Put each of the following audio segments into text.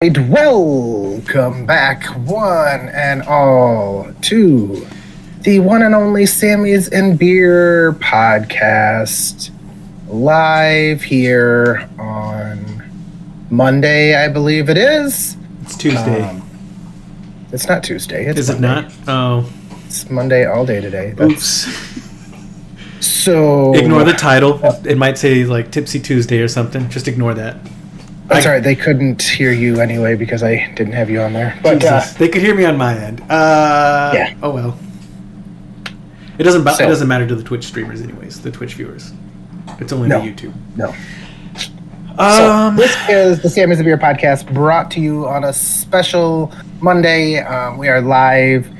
Welcome back, one and all, to the one and only Sammy's and Beer podcast, live here on Monday, I believe it is. It's Tuesday. It's not Tuesday. It's Is Monday. it not? Oh. It's Monday all day today. Oops. So Ignore the title. It might say like Tipsy Tuesday or something. Just ignore that. That's all right. They couldn't hear you anyway because I didn't have you on there. But they could hear me on my end. Yeah. Oh well. It doesn't matter to the Twitch streamers, anyways. The Twitch viewers. It's only the YouTube. No. So this is the Sammy's and Beer podcast, brought to you on a special Monday. We are live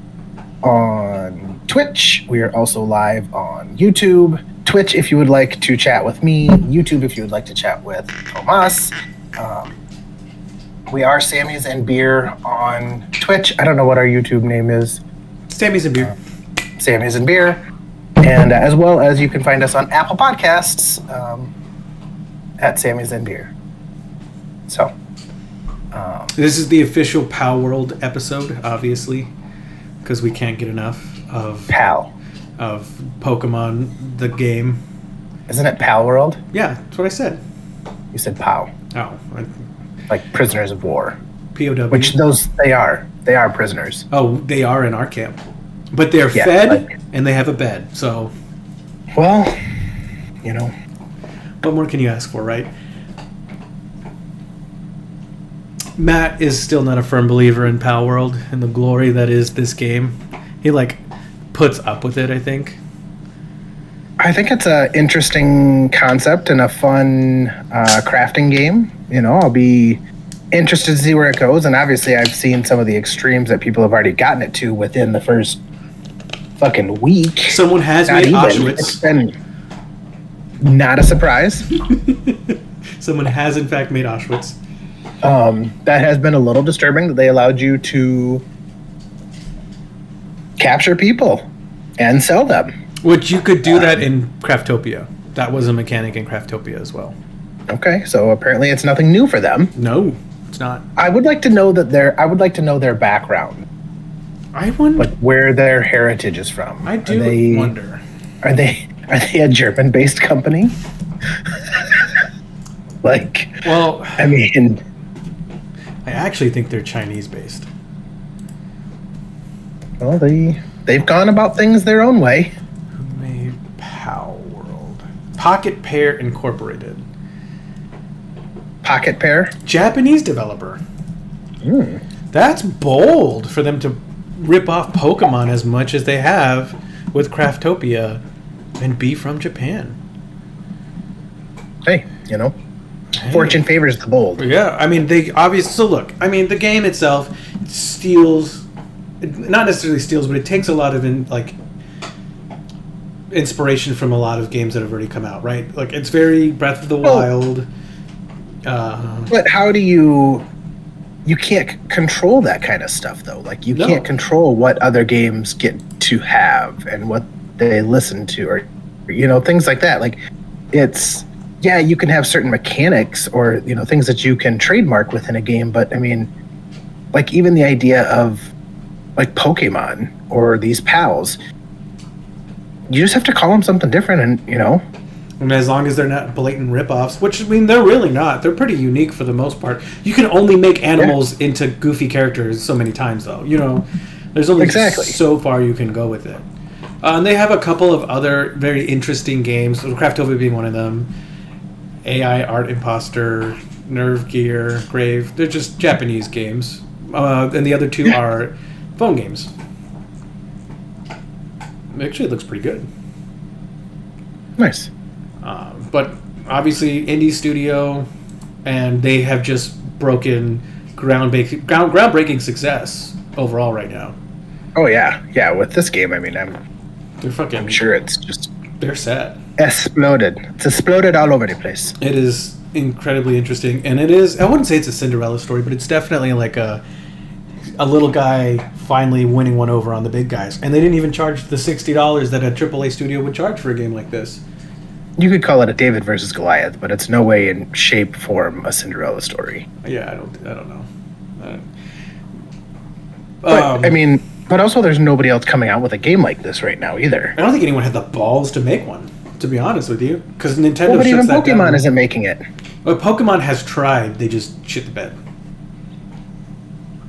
on Twitch. We are also live on YouTube. Twitch, if you would like to chat with me. YouTube, if you would like to chat with Tomas. We are Sammy's and Beer on Twitch. I don't know what our YouTube name is. Sammy's and Beer. Sammy's and Beer. And as well as you can find us on Apple Podcasts at Sammy's and Beer. So. This is the official Pal World episode, obviously, because we can't get enough of Pokemon, the game. Isn't it Pal World? Yeah, that's what I said. You said POW. Oh. Like prisoners of war. POW. Which they are. They are prisoners. Oh, they are in our camp. But they're fed and they have a bed, so. Well, you know. What more can you ask for, right? Matt is still not a firm believer in Pal World and the glory that is this game. He, puts up with it, I think. I think it's an interesting concept and a fun crafting game. You know, I'll be interested to see where it goes. And obviously, I've seen some of the extremes that people have already gotten it to within the first fucking week. Someone has made Auschwitz. It's been not a surprise. Someone has, in fact, made Auschwitz. That has been a little disturbing that they allowed you to capture people and sell them. Which you could do that in Craftopia. That was a mechanic in Craftopia as well. Okay, so apparently it's nothing new for them. No, it's not. I would like to know their background. I wonder, like where their heritage is from. I do wonder. Are they a German-based company? Well, I mean, I actually think they're Chinese-based. Well, they've gone about things their own way. Who made Pal World? Pocket Pair Incorporated. Pocket Pair? Japanese developer. That's bold for them to rip off Pokemon as much as they have with Craftopia and be from Japan. Hey, fortune favors the bold. Yeah, I mean, they obviously... So look, I mean, the game itself steals... Not necessarily steals, but it takes a lot of inspiration from a lot of games that have already come out, right? Like, it's very Breath of the Wild. But how do you can't control that kind of stuff, though. Like, you can't control what other games get to have and what they listen to, or things like that. Like, it's you can have certain mechanics or things that you can trademark within a game, but I mean, like, even the idea of like Pokemon or these pals, you just have to call them something different, and And as long as they're not blatant rip-offs, which, I mean, they're really not. They're pretty unique for the most part. You can only make animals into goofy characters so many times, though. There's only so far you can go with it. And they have a couple of other very interesting games, Craftopia being one of them. AI Art Imposter, Nerve Gear, Grave. They're just Japanese games. And the other two are phone games. Actually, it looks pretty good. Nice. But obviously, indie studio, and they have just broken groundbreaking success overall right now. Oh yeah. With this game, I mean, I'm sure they're set. Exploded. It's exploded all over the place. It is incredibly interesting, and it is. I wouldn't say it's a Cinderella story, but it's definitely like a little guy finally winning one over on the big guys, and they didn't even charge the $60 that a AAA studio would charge for a game like this. You could call it a David versus Goliath, but it's no way in shape, form, a Cinderella story. Yeah, I don't know. But I mean, but also there's nobody else coming out with a game like this right now either. I don't think anyone had the balls to make one, to be honest with you, because Nintendo. Well, but even Pokemon isn't making it. Well, Pokemon has tried; they just shit the bed.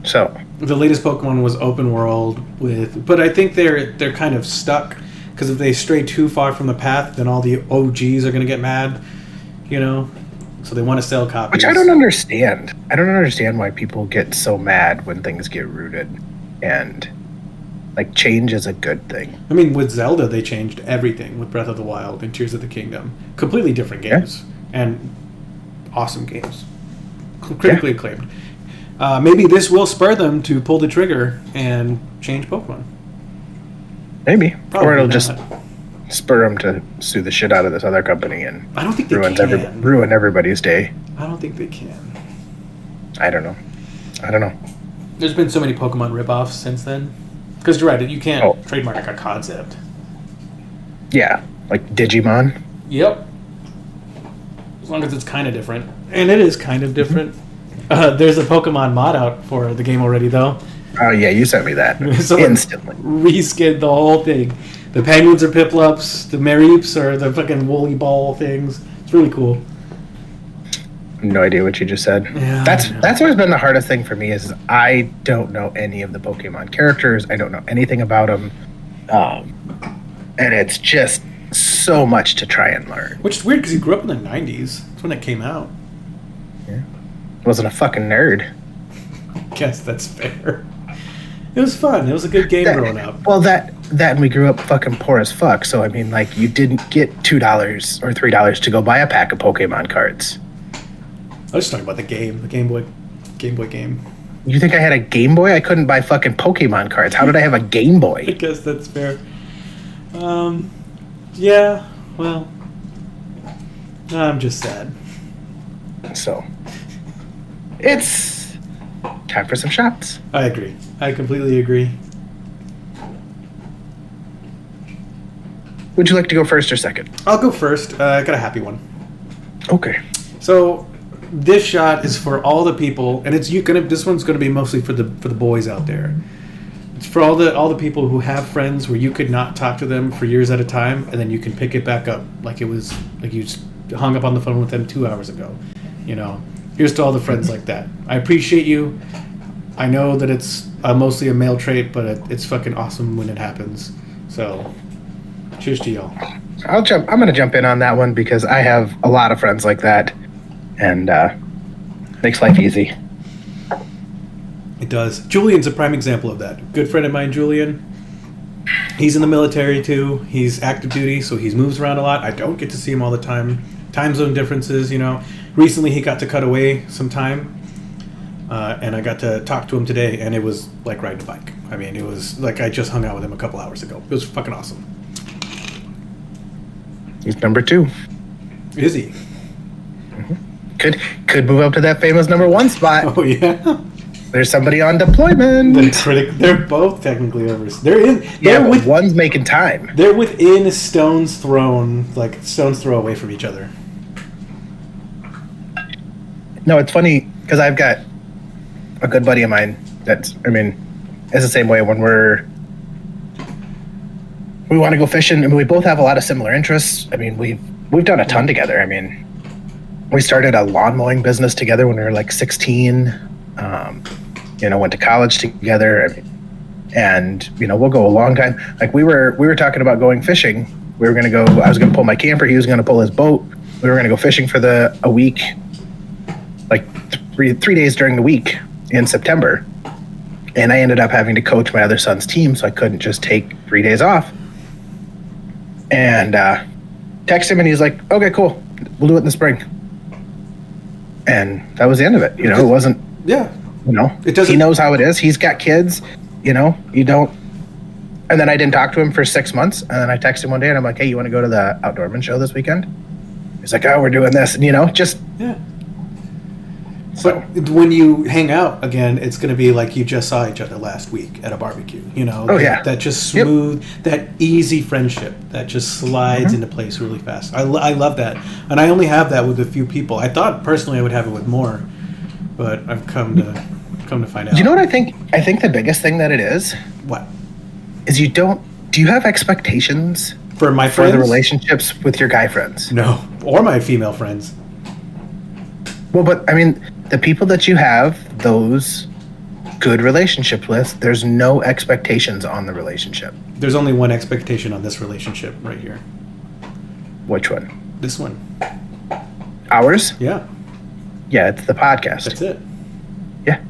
So the latest Pokemon was open world but I think they're kind of stuck because if they stray too far from the path, then all the OGs are going to get mad, you know. So they want to sell copies. Which I don't understand. I don't understand why people get so mad when things get rooted, and like change is a good thing. I mean, with Zelda, they changed everything with Breath of the Wild and Tears of the Kingdom. Completely different games and awesome games, critically acclaimed. Maybe this will spur them to pull the trigger and change Pokemon. Maybe. Probably or it'll not. just spur them to sue the shit out of this other company and I don't think they can. ruin everybody's day. I don't think they can. I don't know. There's been so many Pokemon ripoffs since then. Because you're right, you can't trademark a concept. Yeah, like Digimon. Yep. As long as it's kind of different. And it is kind of different. There's a Pokemon mod out for the game already, though. Oh, yeah, you sent me that. Instantly. Reskinned the whole thing. The penguins are Piplups, the Mareeps are the fucking woolly ball things. It's really cool. No idea what you just said. Yeah, that's always been the hardest thing for me is I don't know any of the Pokemon characters. I don't know anything about them. And it's just so much to try and learn. Which is weird because you grew up in the 90s. That's when it came out. Yeah. Wasn't a fucking nerd. Guess that's fair. It was fun. It was a good game growing up. Well, that and we grew up fucking poor as fuck. So, I mean, like, you didn't get $2 or $3 to go buy a pack of Pokemon cards. I was just talking about the game, the Game Boy game. You think I had a Game Boy? I couldn't buy fucking Pokemon cards. How did I have a Game Boy? I guess that's fair. Yeah, well, I'm just sad. So, it's time for some shots. I agree. I completely agree. Would you like to go first or second? I'll go first. I got a happy one. Okay. So this shot is for all the people, and this one's gonna be mostly for the boys out there. It's for all the people who have friends where you could not talk to them for years at a time, and then you can pick it back up like it was like you hung up on the phone with them 2 hours ago. You know, here's to all the friends like that. I appreciate you. I know that it's mostly a male trait, but it's fucking awesome when it happens. So, cheers to y'all. I'm gonna jump in on that one because I have a lot of friends like that, and makes life easy. It does. Julian's a prime example of that. Good friend of mine, Julian. He's in the military too. He's active duty, so he moves around a lot. I don't get to see him all the time. Time zone differences, you know. Recently, he got to cut away some time, and I got to talk to him today, and it was like riding a bike. I mean, it was like I just hung out with him a couple hours ago. It was fucking awesome. He's number 2. Is he? Mm-hmm. Could move up to that famous number 1 spot. Oh yeah. There's somebody on deployment. They're both technically over. But one's making time. They're within stone's throw away from each other. No, it's funny because I've got a good buddy of mine it's the same way when we want to go fishing. I mean, we both have a lot of similar interests. I mean, we've done a ton together. I mean, we started a lawn mowing business together when we were like 16. Went to college together. I mean, and we'll go a long time. Like we were talking about going fishing. We were gonna go. I was gonna pull my camper. He was gonna pull his boat. We were gonna go fishing for a week, like 3 days during the week in September. And I ended up having to coach my other son's team, so I couldn't just take 3 days off. And text him, and he's like, "Okay, cool. We'll do it in the spring." And that was the end of it. It wasn't. Yeah. It doesn't. He knows how it is. He's got kids. You don't. And then I didn't talk to him for 6 months. And then I texted him one day, and I'm like, "Hey, you want to go to the Outdoorman show this weekend?" He's like, "Oh, we're doing this." And just. Yeah. So. But when you hang out again, it's going to be like you just saw each other last week at a barbecue. Oh, yeah. That just smooth, that easy friendship that just slides into place really fast. I love that. And I only have that with a few people. I thought personally I would have it with more, but I've come to Come to find out. You know what I think? I think the biggest thing that it is What? Is do you have expectations For my friends? for the relationships with your guy friends? No. Or my female friends. Well, but I mean, the people that you have those good relationships with, there's no expectations on the relationship. There's only one expectation on this relationship right here. Which one? This one. Ours? Yeah. Yeah, it's the podcast. That's it. Yeah.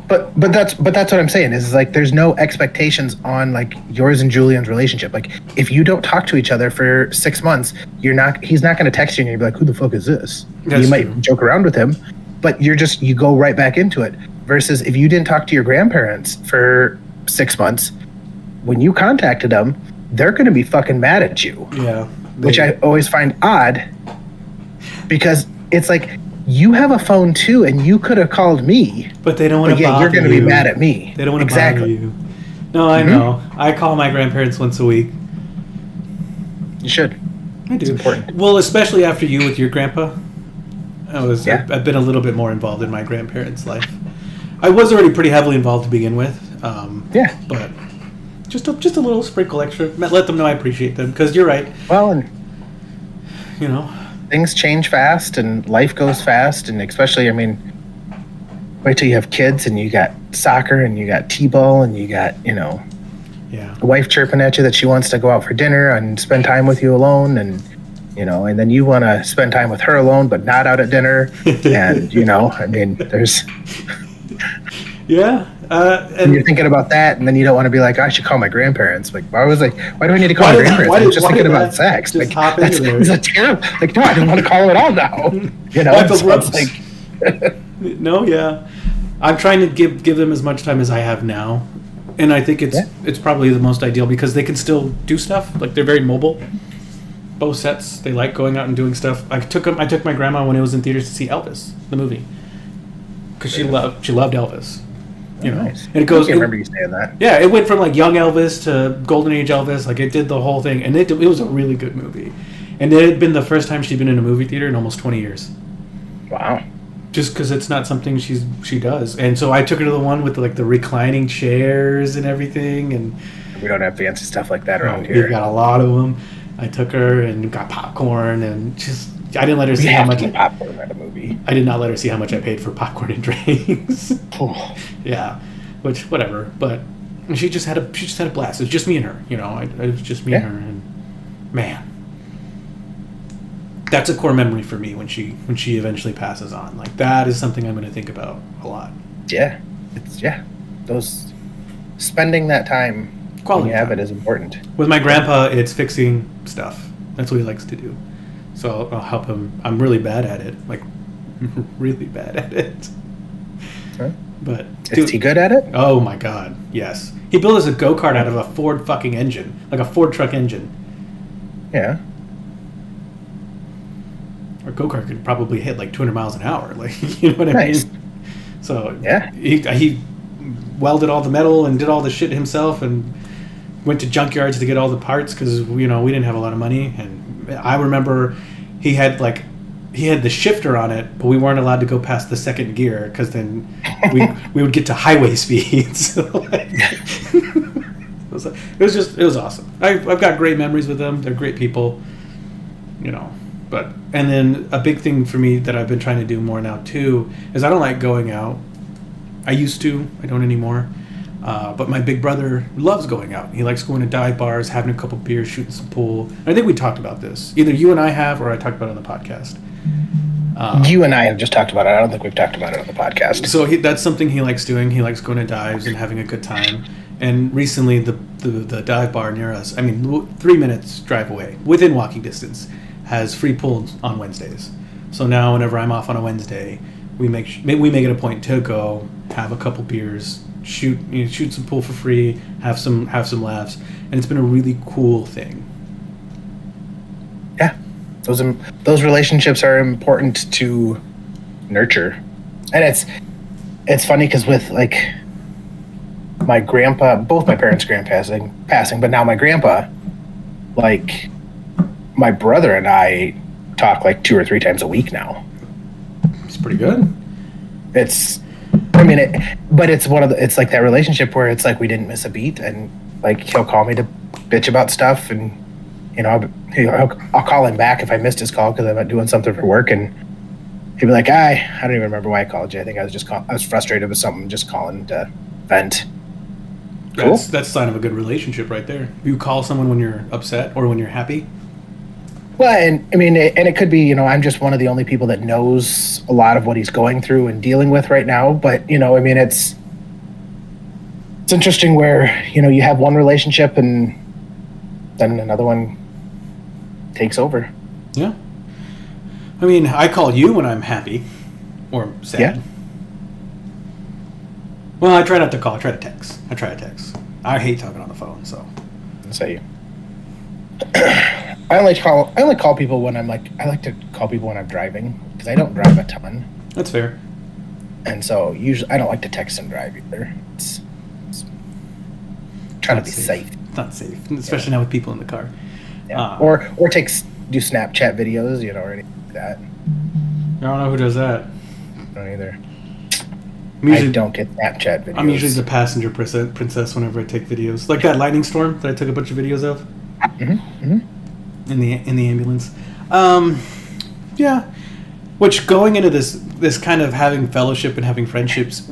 But that's what I'm saying is like there's no expectations on like yours and Julian's relationship. Like if you don't talk to each other for 6 months, he's not going to text you and you'll be like, who the fuck is this? That's you might true. joke around with him, but you go right back into it. Versus if you didn't talk to your grandparents for 6 months, when you contacted them, they're going to be fucking mad at you. Yeah. Which I always find odd because it's like you have a phone too, and you could have called me. But they don't want to bother you. You're going to be mad at me. They don't want to exactly. bother you. No, I know. I call my grandparents once a week. You should. I do. It's important. Well, especially after you with your grandpa. Yeah. I've been a little bit more involved in my grandparents' life. I was already pretty heavily involved to begin with. Yeah. But just a little sprinkle extra. Let them know I appreciate them. Because you're right. Well, and you know, things change fast and life goes fast, and especially, I mean, wait till you have kids and you got soccer and you got t-ball and you got, yeah, a wife chirping at you that she wants to go out for dinner and spend time with you alone, and and then you want to spend time with her alone but not out at dinner. And I mean, there's yeah, and you're thinking about that, and then you don't want to be like, I should call my grandparents. Like, why do I need to call my grandparents? I'm just thinking about sex. Just like, hop into there. That's terrible. Like, no, I don't want to call them at all now. So it's like, no, yeah. I'm trying to give them as much time as I have now, and I think it's probably the most ideal because they can still do stuff. Like they're very mobile. Both sets, they like going out and doing stuff. I took my grandma when it was in theaters to see Elvis, the movie, because she loved Elvis. Nice. And it goes. I remember you saying that. Yeah, it went from like young Elvis to golden age Elvis. Like it did the whole thing, and it was a really good movie. And it had been the first time she'd been in a movie theater in almost 20 years. Wow. Just because it's not something she does, and so I took her to the one with like the reclining chairs and everything, and we don't have fancy stuff like that around here. We've got a lot of them. I took her and got popcorn and just. I didn't let her see how much popcorn at a movie. I did not let her see how much I paid for popcorn and drinks. Yeah, which whatever. But she just had a blast. It was just me and her. It was just me and her, and man, that's a core memory for me when she eventually passes on. Like that is something I'm going to think about a lot. Yeah, those spending that time quality when you have time. It is important. With my grandpa, it's fixing stuff. That's what he likes to do. So I'll help him. I'm really bad at it, like really bad at it. Huh? But is he good at it? Oh my god, yes. He built us a go-kart out of a Ford fucking engine, like a Ford truck engine. Yeah. Our go-kart could probably hit like 200 miles an hour, like you know what I Nice. mean. So yeah, he welded all the metal and did all the shit himself, and went to junkyards to get all the parts because we didn't have a lot of money. And I remember he had the shifter on it, but we weren't allowed to go past the second gear because then we would get to highway speeds. So, it was awesome. I've got great memories with them. They're great people, But and then a big thing for me that I've been trying to do more now too is I don't like going out. I used to. I don't anymore. But my big brother loves going out. He likes going to dive bars, having a couple beers, shooting some pool. I think we talked about this. Either you and I have, or I talked about it on the podcast. You and I have just talked about it. I don't think we've talked about it on the podcast. So that's something he likes doing. He likes going to dives and having a good time. And recently, the dive bar near us, 3 minutes drive away, within walking distance, has free pool on Wednesdays. So now whenever I'm off on a Wednesday, we make it a point to go have a couple beers, shoot some pool for free, have some laughs, and it's been a really cool thing. Yeah, those relationships are important to nurture, and it's funny because with like my grandpa, both my parents' passing, but now my grandpa, like my brother and I talk like 2 or 3 times a week now. It's pretty good. It's I mean, but it's it's like that relationship where it's like we didn't miss a beat, and like he'll call me to bitch about stuff, and I'll call him back if I missed his call because I'm doing something for work, and he'd be like, I don't even remember why I called you. I think I was frustrated with something, just calling to vent. Cool. That's sign of a good relationship right there. You call someone when you're upset or when you're happy. Well, and I mean, and it could be, I'm just one of the only people that knows a lot of what he's going through and dealing with right now. But, I mean, it's interesting where, you have one relationship and then another one takes over. Yeah. I mean, I call you when I'm happy or sad. Yeah. Well, I try not to call. I try to text. I hate talking on the phone, so. Say. I only call people when I like to call people when I'm driving because I don't drive a ton. That's fair. And so usually I don't like to text and drive either. It's trying to be safe. Not safe, especially now with people in the car. Yeah. Or do Snapchat videos, or anything like that. I don't know who does that. I don't either. I don't get Snapchat videos. I'm usually the passenger princess whenever I take videos, like that lightning storm that I took a bunch of videos of. Mm-hmm. Mm-hmm. In the ambulance. Yeah. Which, going into this kind of having fellowship and having friendships,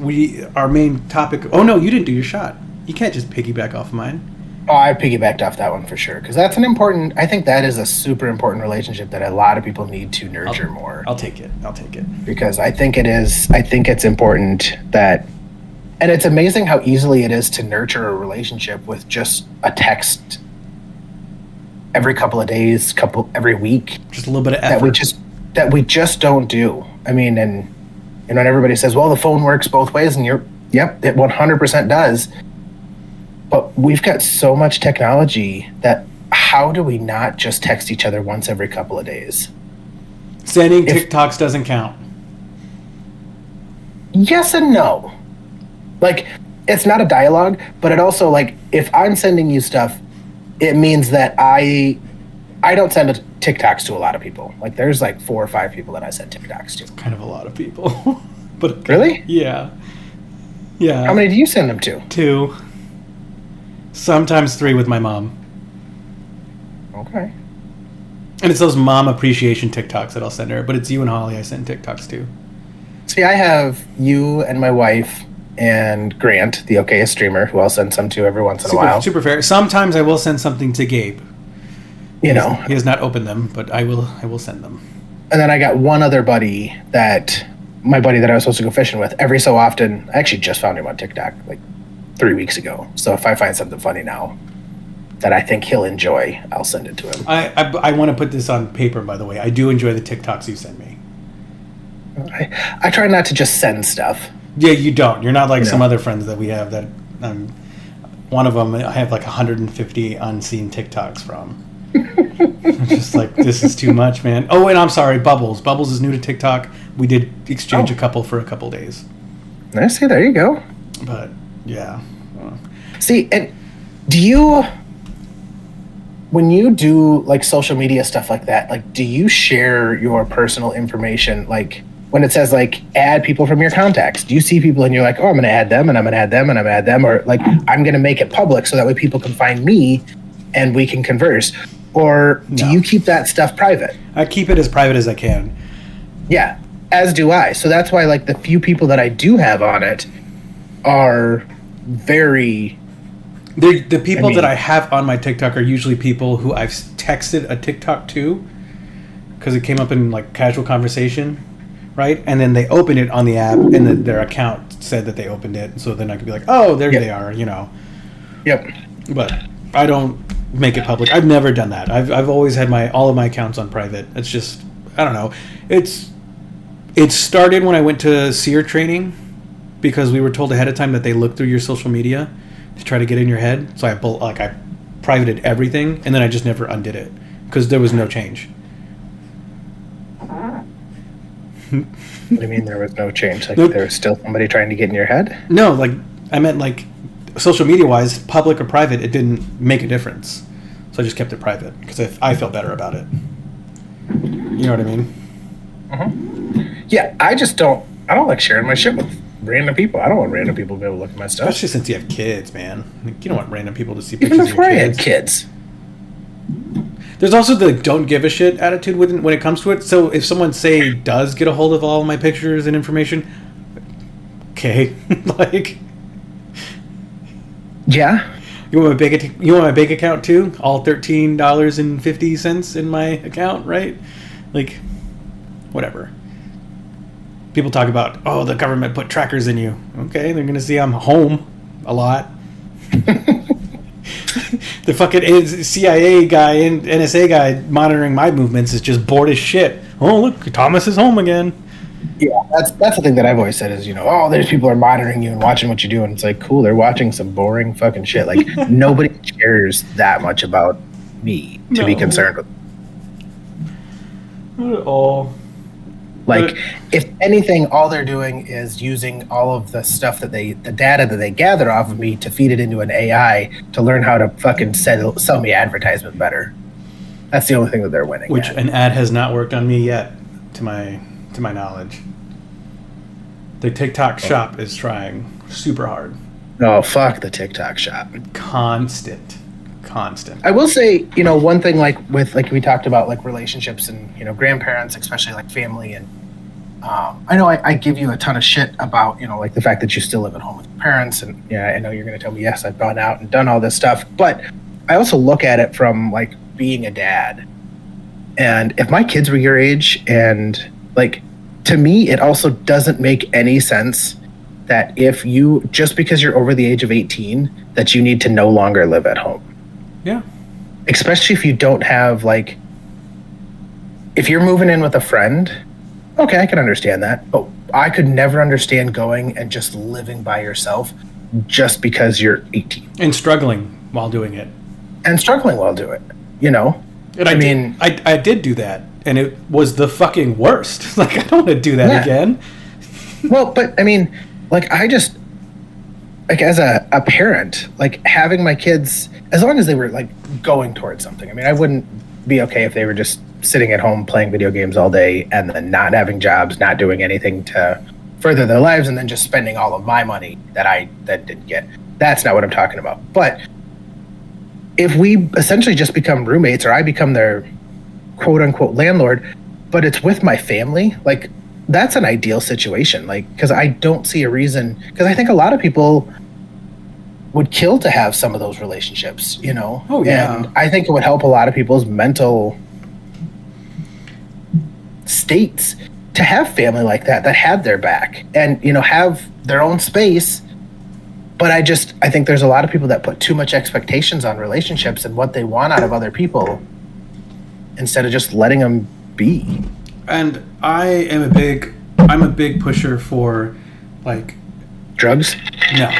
our main topic. Oh no, you didn't do your shot. You can't just piggyback off mine. Oh, I piggybacked off that one for sure because that's I think that is a super important relationship that a lot of people need to nurture more. I'll take it because I think it is. I think it's important that, and it's amazing how easily it is to nurture a relationship with just a text. Every couple of days, every week, just a little bit of effort that we just don't do. I mean, and everybody says, "Well, the phone works both ways," and yep, it 100% does. But we've got so much technology that how do we not just text each other once every couple of days? Sending TikToks doesn't count. Yes and no. Like, it's not a dialogue, but it also, like, if I'm sending you stuff, it means that I don't send TikToks to a lot of people. Like, there's like 4 or 5 people that I send TikToks to. It's kind of a lot of people. But really? Yeah. How many do you send them to? 2. Sometimes 3 with my mom. Okay. And it's those mom appreciation TikToks that I'll send her. But it's you and Holly I send TikToks to. See, I have you and my wife and Grant, the okayest streamer, who I'll send some to every once in a while. Super fair. Sometimes I will send something to Gabe. He has not opened them, but I will send them. And then I got one other buddy my buddy that I was supposed to go fishing with. Every so often, I actually just found him on TikTok like 3 weeks ago. So if I find something funny now that I think he'll enjoy, I'll send it to him. I want to put this on paper, by the way. I do enjoy the TikToks you send me. I try not to just send stuff. Yeah, you don't. You're not like some other friends that we have that one of them I have like 150 unseen TikToks from. I'm just like, this is too much, man. Oh, and I'm sorry, Bubbles. Bubbles is new to TikTok. We did exchange a couple for a couple days. I see. There you go. But yeah. See, and when you do like social media stuff like that, like, do you share your personal information? Like, when it says like add people from your contacts, do you see people and you're like, oh, I'm going to add them and I'm going to add them and I'm going to add them, or like I'm going to make it public so that way people can find me and we can converse? Or do you keep that stuff private? I keep it as private as I can. Yeah, as do I. So that's why like the few people that I do have on it are very... The people that I have on my TikTok are usually people who I've texted a TikTok to because it came up in like casual conversation, right? And then they opened it on the app and their account said that they opened it. So then I could be like, oh, there they are, Yep. But I don't make it public. I've never done that. I've always had all of my accounts on private. It's just, I don't know. It started when I went to SEER training because we were told ahead of time that they look through your social media to try to get in your head. So I privated everything and then I just never undid it because there was no change. What do you mean there was no change? Like there was still somebody trying to get in your head? No, like I meant like social media wise, public or private, it didn't make a difference. So I just kept it private because I felt better about it. You know what I mean? Mm-hmm. Yeah, I don't like sharing my shit with random people. I don't want random people to be able to look at my stuff. Especially since you have kids, man. Like, you don't want random people to see pictures Even before of your I had kids. kids. There's also the don't give a shit attitude when it comes to it. So if someone, say, does get a hold of all my pictures and information, okay, like... Yeah. You want my bank account too? All $13.50 in my account, right? Like, whatever. People talk about, oh, the government put trackers in you. Okay, they're gonna see I'm home a lot. The fucking CIA guy and NSA guy monitoring my movements is just bored as shit. Oh, look, Thomas is home again. Yeah, that's the thing that I've always said is, oh, there's people are monitoring you and watching what you do, and it's like, cool, they're watching some boring fucking shit. Like, nobody cares that much about me to be concerned with. Not at all. Like, if anything, all they're doing is using all of the stuff the data that they gather off of me to feed it into an AI to learn how to fucking sell me advertisement better. That's the only thing that they're winning. Which an ad has not worked on me yet, to my knowledge. The TikTok shop is trying super hard. Oh, fuck the TikTok shop. Constant. I will say, one thing like we talked about, like relationships and, grandparents, especially like family. And I know I give you a ton of shit about, like the fact that you still live at home with your parents. And yeah, I know you're going to tell me, yes, I've gone out and done all this stuff. But I also look at it from like being a dad. And if my kids were your age, and like, to me, it also doesn't make any sense that just because you're over the age of 18, that you need to no longer live at home. Yeah. Especially if you don't have, like, if you're moving in with a friend, okay, I can understand that. But I could never understand going and just living by yourself just because you're 18. And struggling while doing it. And And I did do that, and it was the fucking worst. Like, I don't want to do that again. Well, but, I mean, like, I just... like as a parent, like having my kids, as long as they were like going towards something. I mean, I wouldn't be okay if they were just sitting at home playing video games all day and then not having jobs, not doing anything to further their lives, and then just spending all of my money that I didn't get. That's not what I'm talking about. But if we essentially just become roommates, or I become their quote unquote landlord, but it's with my family, like, that's an ideal situation, like, because I don't see a reason, because I think a lot of people would kill to have some of those relationships, Oh, yeah. And I think it would help a lot of people's mental states to have family like that had their back and, have their own space. But I think there's a lot of people that put too much expectations on relationships and what they want out of other people instead of just letting them be. And I'm a big pusher for, like... drugs? No.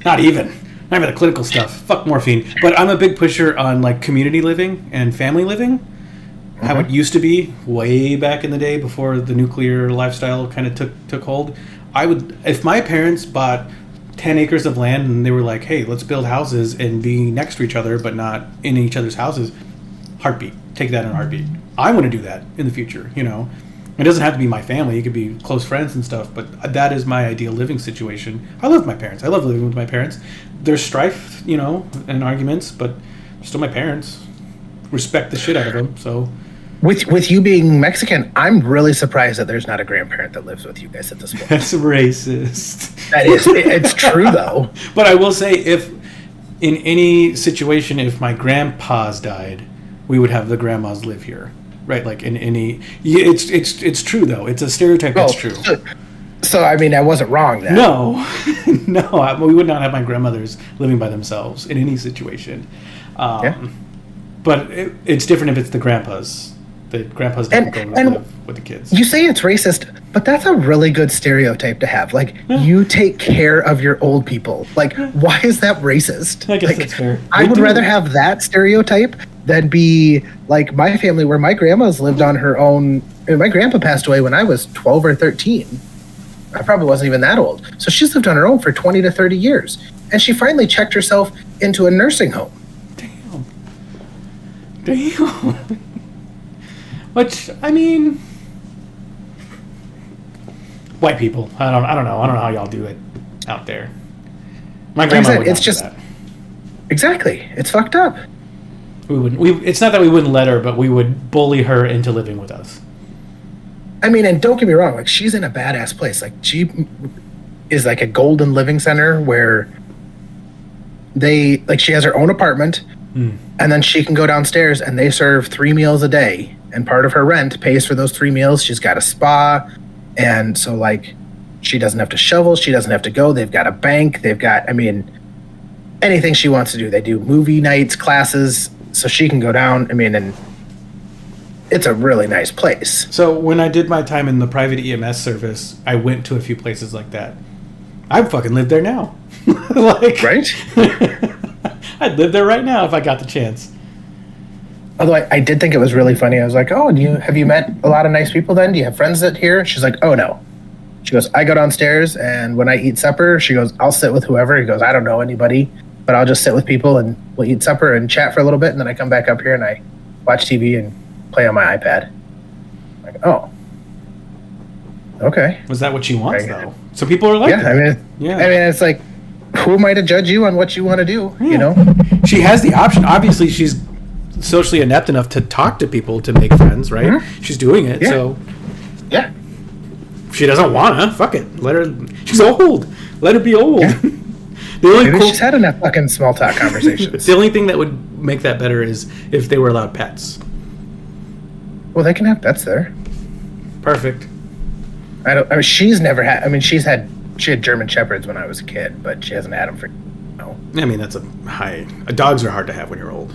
Not even the clinical stuff. Fuck morphine. But I'm a big pusher on, like, community living and family living. Mm-hmm. How it used to be way back in the day before the nuclear lifestyle kind of took hold. If my parents bought 10 acres of land and they were like, hey, let's build houses and be next to each other but not in each other's houses, heartbeat. Take that in a heartbeat. I want to do that in the future, It doesn't have to be my family. It could be close friends and stuff, but that is my ideal living situation. I love my parents. I love living with my parents. There's strife, and arguments, but they're still my parents. Respect the shit out of them, so... With you being Mexican, I'm really surprised that there's not a grandparent that lives with you guys at this point. That's racist. That is. It's true, though. But I will say, if in any situation, if my grandpas died, we would have the grandmas live here. Right, like in any, it's true though. It's a stereotype that's true. So I mean, I wasn't wrong then. No, we would not have my grandmothers living by themselves in any situation. But it's different if it's the grandpas. The grandpas don't go live with the kids. You say it's racist, but that's a really good stereotype to have. Like, you take care of your old people. Like, why is that racist? I guess that's fair. I would rather have that stereotype than be like my family, where my grandma's lived on her own. My grandpa passed away when I was 12 or 13. I probably wasn't even that old. So she's lived on her own for 20 to 30 years. And she finally checked herself into a nursing home. Damn. Which, I mean... white people. I don't know. I don't know how y'all do it out there. My grandma would it's just that. Exactly. It's fucked up. We wouldn't. It's not that we wouldn't let her, but we would bully her into living with us. I mean, and don't get me wrong. Like, she's in a badass place. Like, she is like a golden living center where she has her own apartment, and then she can go downstairs and they serve 3 meals a day, and part of her rent pays for those 3 meals. She's got a spa, and so like she doesn't have to shovel, she doesn't have to go. They've got a bank, they've got, I mean, anything she wants to do. They do movie nights, classes, so she can go down. I mean, and it's a really nice place. So when I did my time in the private EMS service, I went to a few places like that. I'd fucking live there now. Like, right? I'd live there right now if I got the chance. Although I did think it was really funny. I was like, oh, have you met a lot of nice people then? Do you have friends that here? She's like, oh, no. She goes, I go downstairs, and when I eat supper, she goes, I'll sit with whoever. He goes, I don't know anybody, but I'll just sit with people, and we'll eat supper and chat for a little bit, and then I come back up here, and I watch TV and play on my iPad. I'm like, oh. Okay. Was that what she wants, though? So people are like that. I mean, it's like, who am I to judge you on what you want to do, you know? She has the option. Obviously, she's socially inept enough to talk to people to make friends, right? Mm-hmm. She's doing it, so... Yeah. If she doesn't want to, fuck it. Let her... She's old. Let her be old. Yeah. Maybe she's had enough fucking small talk conversations. The only thing that would make that better is if they were allowed pets. Well, they can have pets there. Perfect. She's never had... I mean, she had German Shepherds when I was a kid, but she hasn't had them for... No. I mean, that's a high... Dogs are hard to have when you're old.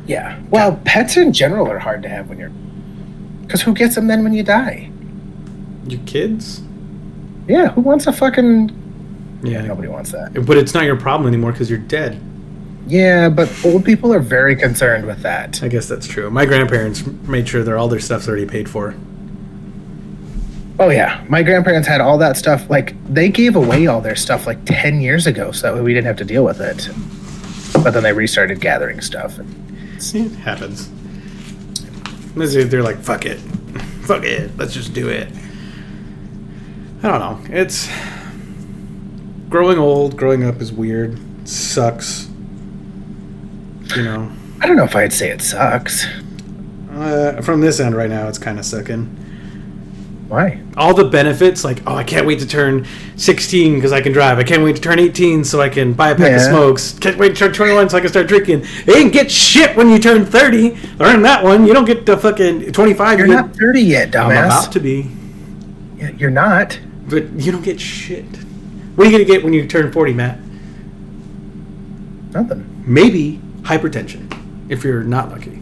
Yeah. Well, pets in general are hard to have when you're... Because who gets them then when you die? Your kids? Yeah, who wants a fucking... Yeah. Nobody wants that. But it's not your problem anymore because you're dead. Yeah, but old people are very concerned with that. I guess that's true. My grandparents made sure all their stuff's already paid for. Oh, yeah. My grandparents had all that stuff. Like, they gave away all their stuff like 10 years ago so that we didn't have to deal with it. But then they restarted gathering stuff. It happens. They're like, fuck it. Fuck it. Let's just do it. I don't know. It's... Growing old, growing up is weird. It sucks. You know? I don't know if I'd say it sucks. From this end right now, it's kind of sucking. Why? All the benefits, like, oh, I can't wait to turn 16 because I can drive. I can't wait to turn 18 so I can buy a pack of smokes. Can't wait to turn 21 so I can start drinking. You didn't get shit when you turn 30. Learn that one. You don't get to fucking 25. You're not 30 yet, dumbass. I'm about to be. Yeah, you're not. But you don't get shit. What are you going to get when you turn 40, Matt? Nothing. Maybe hypertension, if you're not lucky.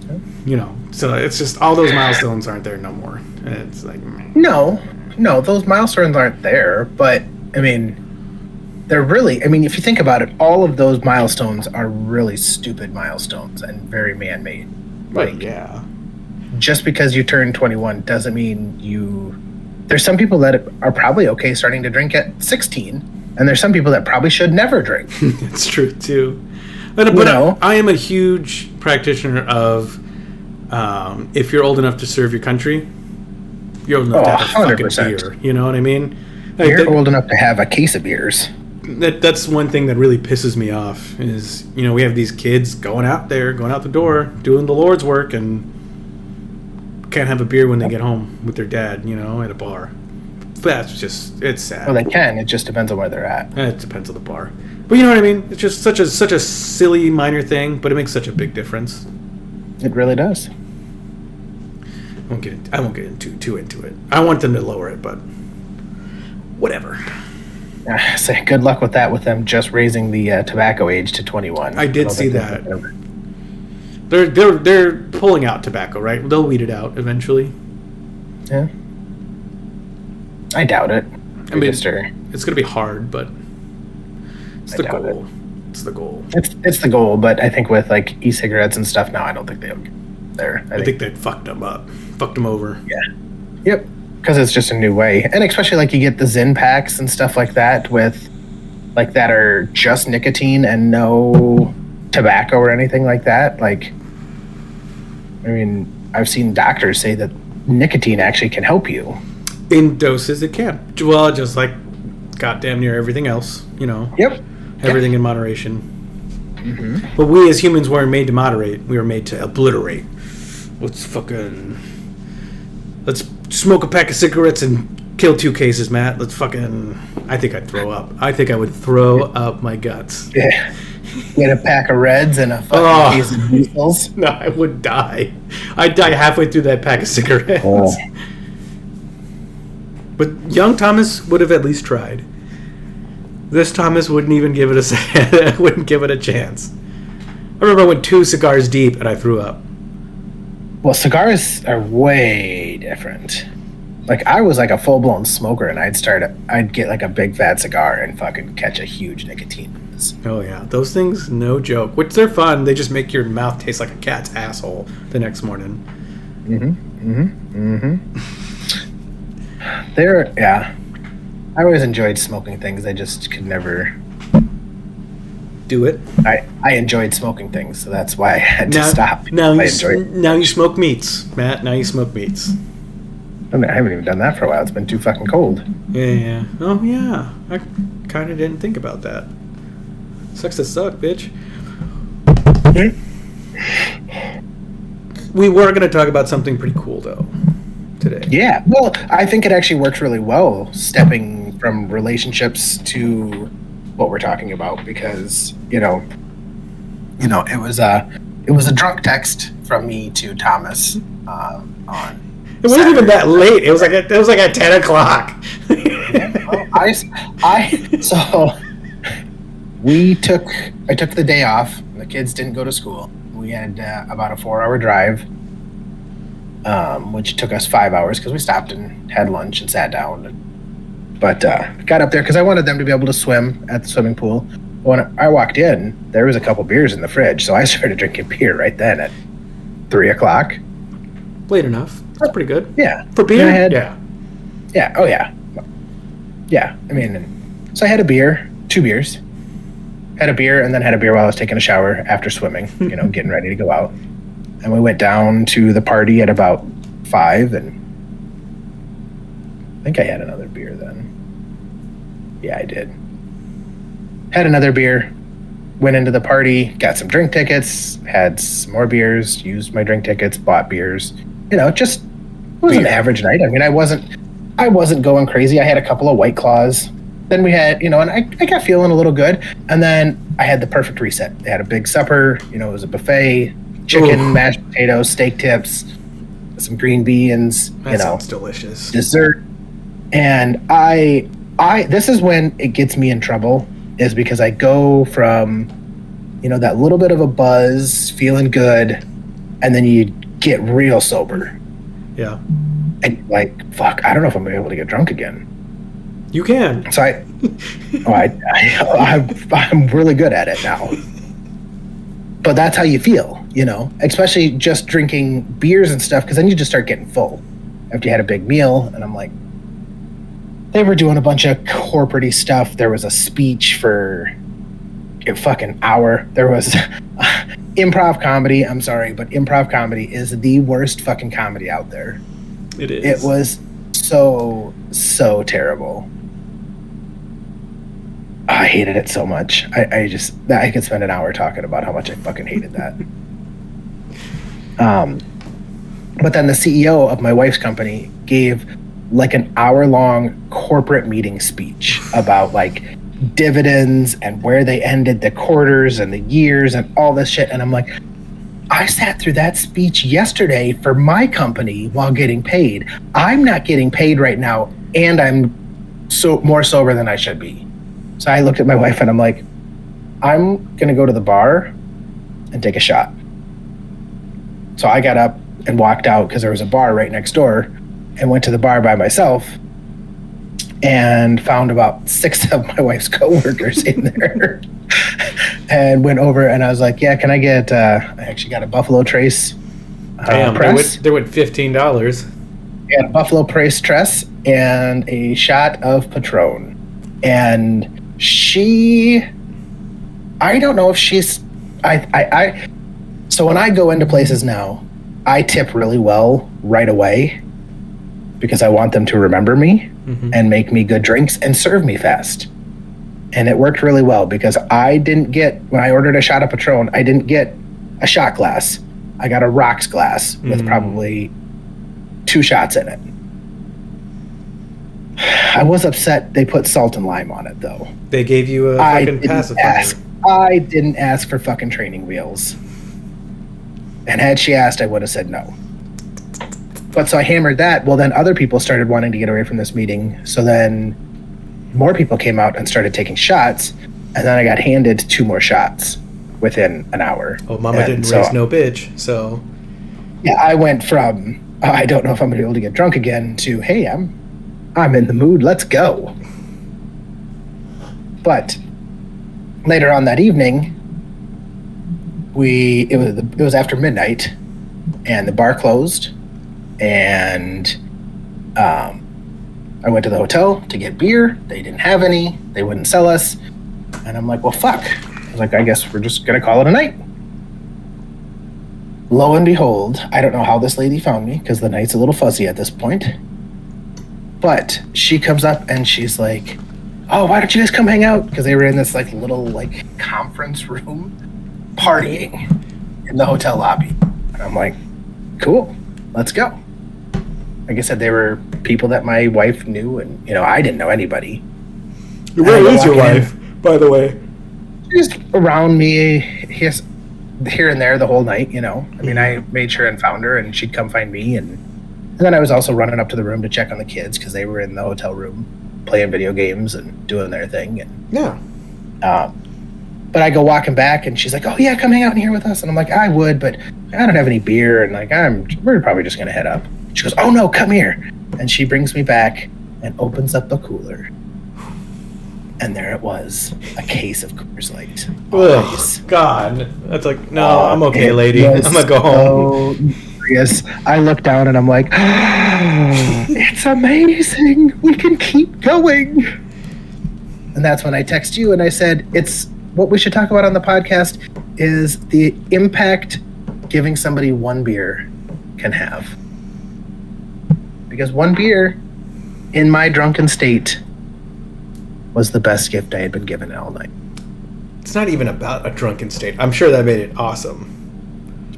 Okay. You know, so it's just all those milestones aren't there no more. And it's like... No, those milestones aren't there, but, I mean, they're really... I mean, if you think about it, all of those milestones are really stupid milestones and very man-made. Like, yeah. Just because you turn 21 doesn't mean you... There's some people that are probably okay starting to drink at 16, and there's some people that probably should never drink. It's true, too. But I am a huge practitioner of if you're old enough to serve your country, you're old enough to have a 100%. fucking beer. You know what I mean? Like you're old enough to have a case of beers. That's one thing that really pisses me off is, you know, we have these kids going out the door, doing the Lord's work, and can't have a beer when they get home with their dad, you know, at a bar. That's just, it's sad. Well, they can. It just depends on where they're at. It depends on the bar. But you know what I mean? It's just such a silly minor thing, but it makes such a big difference. It really does. I won't get too into it. I want them to lower it, but whatever. Say good luck with that, with them just raising the tobacco age to 21. I did see that. They're pulling out tobacco, right? They'll weed it out eventually. Yeah. I doubt it. I mean, it's going to be hard, but it's the goal. It's the goal. It's the goal, but I think with like e-cigarettes and stuff now, I don't think they'll get there. I think they fucked them up. Fucked them over. Yeah. Yep. Because it's just a new way. And especially like you get the Zyn packs and stuff like that with like that are just nicotine and no tobacco or anything like that. Like, I mean, I've seen doctors say that nicotine actually can help you. In doses, it can. Well, just like goddamn near everything else, you know. Yep. Everything in moderation. Mm-hmm. But we as humans weren't made to moderate. We were made to obliterate. Let's smoke a pack of cigarettes and kill 2 cases, Matt. I think I'd throw up. I think I would throw up my guts. Yeah. Get a pack of Reds and a fucking case of Diesels. No, I would die. I'd die halfway through that pack of cigarettes. Oh. But young Thomas would have at least tried. This Thomas wouldn't even give it a chance. I remember I went 2 cigars deep and I threw up. Well, cigars are way different. Like, I was like a full-blown smoker, and I'd get like a big fat cigar and fucking catch a huge nicotine buzz. Oh yeah, those things, no joke. Which they're fun. They just make your mouth taste like a cat's asshole the next morning. I always enjoyed smoking things. I just could never do it. I enjoyed smoking things, so that's why I had to stop. Now you smoke meats, Matt. Now you smoke meats. I haven't even done that for a while. It's been too fucking cold. Yeah. Oh yeah. I kind of didn't think about that. Sucks to suck, bitch. We were going to talk about something pretty cool though today. Yeah. Well, I think it actually works really well stepping from relationships to what we're talking about, because it was a drunk text from me to Thomas on. It wasn't even that late. It was like at 10 o'clock. I took the day off. The kids didn't go to school. We had about a 4-hour drive, which took us 5 hours because we stopped and had lunch and sat down. But got up there because I wanted them to be able to swim at the swimming pool. When I walked in, there was a couple beers in the fridge, so I started drinking beer right then at 3 o'clock. Late enough. That's pretty good. Yeah. For beer? Yeah. Oh, yeah. Yeah. I mean, so I had 2 beers. Had a beer and then had a beer while I was taking a shower after swimming, getting ready to go out. And we went down to the party at about 5, and I think I had another beer then. Yeah, I did. Had another beer, went into the party, got some drink tickets, had some more beers, used my drink tickets, bought beers. Just it was an average night. I mean, I wasn't going crazy. I had a couple of White Claws. Then we had, and I got feeling a little good. And then I had the perfect reset. They had a big supper. It was a buffet, chicken, mashed potatoes, steak tips, some green beans. That sounds delicious. Dessert. And this is when it gets me in trouble, is because I go from, that little bit of a buzz, feeling good, and then you get real sober. Yeah. And fuck, I don't know if I'm gonna be able to get drunk again. You can. So I'm really good at it now. But that's how you feel, especially just drinking beers and stuff, because then you just start getting full after you had a big meal. And I'm like, they were doing a bunch of corporate-y stuff. There was a speech for a fucking hour. There was improv comedy. I'm sorry, but improv comedy is the worst fucking comedy out there. It is. It was so terrible. I hated it so much. I could spend an hour talking about how much I fucking hated that. But then the CEO of my wife's company gave an hour-long corporate meeting speech about dividends and where they ended the quarters and the years and all this shit. And I'm like, I sat through that speech yesterday for my company while getting paid. I'm not getting paid right now, and I'm more sober than I should be. So I looked at my wife and I'm like, I'm going to go to the bar and take a shot. So I got up and walked out because there was a bar right next door, and went to the bar by myself and found about 6 of my wife's coworkers in there and went over and I was like, yeah, can I get, I actually got a Buffalo Trace press. They went $15. Yeah, Buffalo Trace Tress and a shot of Patron. And I don't know if she's, so when I go into places now, I tip really well right away. because I want them to remember me and make me good drinks and serve me fast. And it worked really well because I didn't get, when I ordered a shot of Patron, I didn't get a shot glass. I got a rocks glass with probably 2 shots in it. I was upset they put salt and lime on it, though. They gave you a fucking pacifier. I didn't ask for fucking training wheels. And had she asked, I would have said no. But so I hammered that. Well, then other people started wanting to get away from this meeting. So then more people came out and started taking shots. And then I got handed 2 more shots within an hour. Oh, mama didn't raise no bitch, so... Yeah, I went from, I don't know if I'm going to be able to get drunk again, to, hey, I'm in the mood, let's go. But later on that evening, it was after midnight, and the bar closed, and I went to the hotel to get beer. They didn't have any. They wouldn't sell us. And I'm like, well, fuck. I was like, I guess we're just going to call it a night. Lo and behold, I don't know how this lady found me because the night's a little fuzzy at this point. But she comes up and she's like, oh, why don't you guys come hang out? Because they were in this like little like conference room partying in the hotel lobby. And I'm like, cool, let's go. Like I said, they were people that my wife knew, and I didn't know anybody. Where is your wife, by the way? Just around me, here and there the whole night. I mean, I made sure and found her, and she'd come find me, and then I was also running up to the room to check on the kids because they were in the hotel room playing video games and doing their thing. And yeah. But I go walking back, and she's like, "Oh yeah, come hang out in here with us." And I'm like, "I would, but I don't have any beer, and like we're probably just gonna head up." She goes, "Oh no, come here," and she brings me back and opens up the cooler, and there it was, a case of Coors Light. Oh God, that's like no, I'm okay, lady. I'm gonna go home. Yes, I look down and I'm like, oh, it's amazing. We can keep going. And that's when I text you and I said, it's what we should talk about on the podcast is the impact giving somebody 1 beer can have. Because 1 beer in my drunken state was the best gift I had been given all night. It's not even about a drunken state. I'm sure that made it awesome.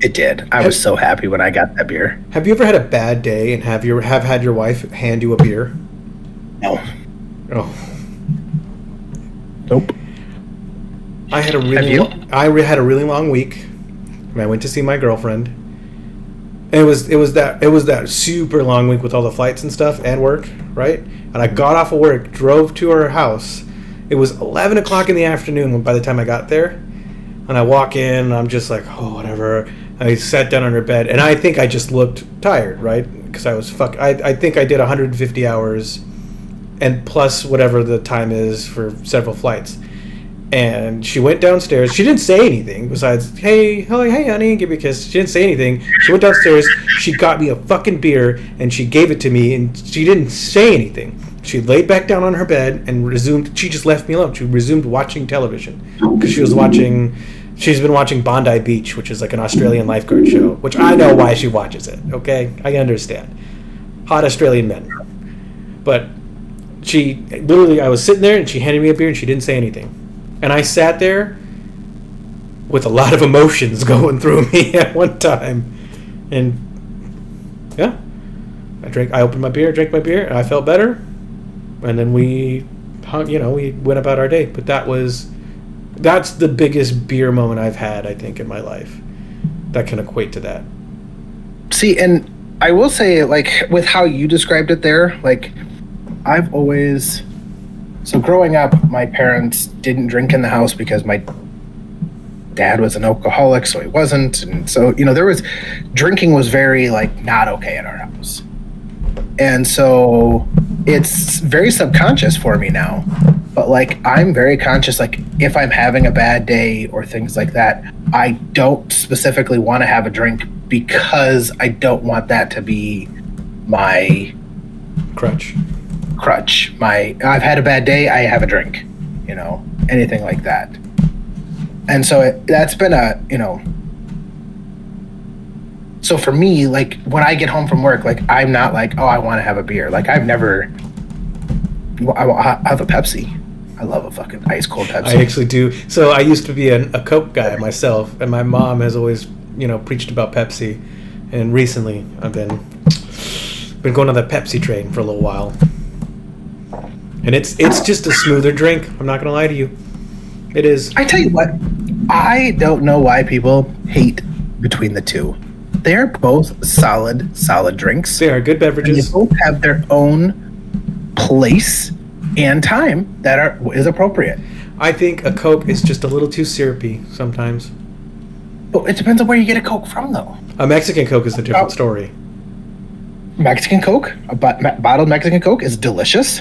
It did. I was so happy when I got that beer. Have you ever had a bad day and have had your wife hand you a beer? No. Oh. Nope. I had a really long week. And I went to see my girlfriend. And it was that super long week with all the flights and stuff and work, right? And I got off of work, drove to her house. It was 11 o'clock in the afternoon by the time I got there. And I walk in, and I'm just like, oh, whatever. I sat down on her bed, and I think I just looked tired, right? Because I was I think I did 150 hours, and plus whatever the time is for several flights. And she went downstairs. She didn't say anything besides, hey, honey, give me a kiss. She didn't say anything. She went downstairs. She got me a fucking beer, and she gave it to me, and she didn't say anything. She laid back down on her bed and resumed. She just left me alone. She resumed watching television because she's been watching Bondi Beach, which is like an Australian lifeguard show, which I know why she watches it, okay? I understand. Hot Australian men. But I was sitting there and she handed me a beer and she didn't say anything. And I sat there with a lot of emotions going through me at one time. And yeah, I opened my beer, drank my beer, and I felt better. And then we went about our day. But that's the biggest beer moment I've had, I think, in my life. That can equate to that. See, and I will say, like, with how you described it there, like, I've always... So growing up, my parents didn't drink in the house because my dad was an alcoholic, so he wasn't. And so, drinking was very, like, not okay at our house. And so it's very subconscious for me now. But, like, I'm very conscious, like, if I'm having a bad day or things like that, I don't specifically want to have a drink because I don't want that to be my... crutch. I've had a bad day, I have a drink. Anything like that. And so that's been So for me, like when I get home from work, like I'm not like, oh, I want to have a beer. Like I've never. I have a Pepsi. I love a fucking ice cold Pepsi. I actually do. So I used to be a Coke guy myself, and my mom has always, preached about Pepsi. And recently, I've been going on the Pepsi train for a little while, and it's just a smoother drink. I'm not gonna lie to you, it is. I tell you what, I don't know why people hate between the two. They are both solid drinks. They are good beverages. And they both have their own place and time that is appropriate. I think a Coke is just a little too syrupy sometimes. But it depends on where you get a Coke from, though. A Mexican Coke is a different story. Mexican Coke, bottled Mexican Coke is delicious.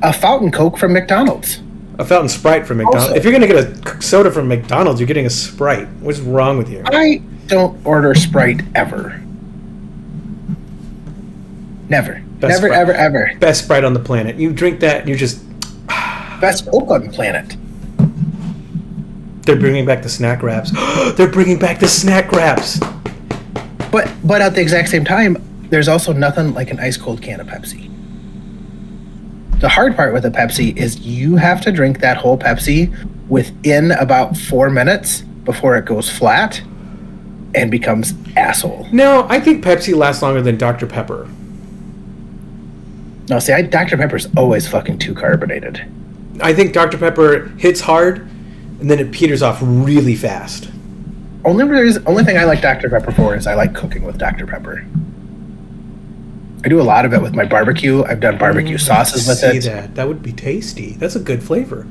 A fountain Coke from McDonald's. A fountain Sprite from McDonald's. Also, if you're going to get a soda from McDonald's, you're getting a Sprite. What's wrong with you? I don't order Sprite ever. Never. Best Never, Sprite. ever, ever. Best Sprite on the planet. You drink that and you just... Best Coke on the planet. They're bringing back the snack wraps. They're bringing back the snack wraps. But at the exact same time, there's also nothing like an ice cold can of Pepsi. The hard part with a Pepsi is you have to drink that whole Pepsi within about 4 minutes before it goes flat and becomes asshole. No, I think Pepsi lasts longer than Dr. Pepper. No, see, Dr. Pepper's always fucking too carbonated. I think Dr. Pepper hits hard and then it peters off really fast. Only thing I like Dr. Pepper for is I like cooking with Dr. Pepper. I do a lot of it with my barbecue. I've done barbecue sauces with it. That would be tasty. That's a good flavor.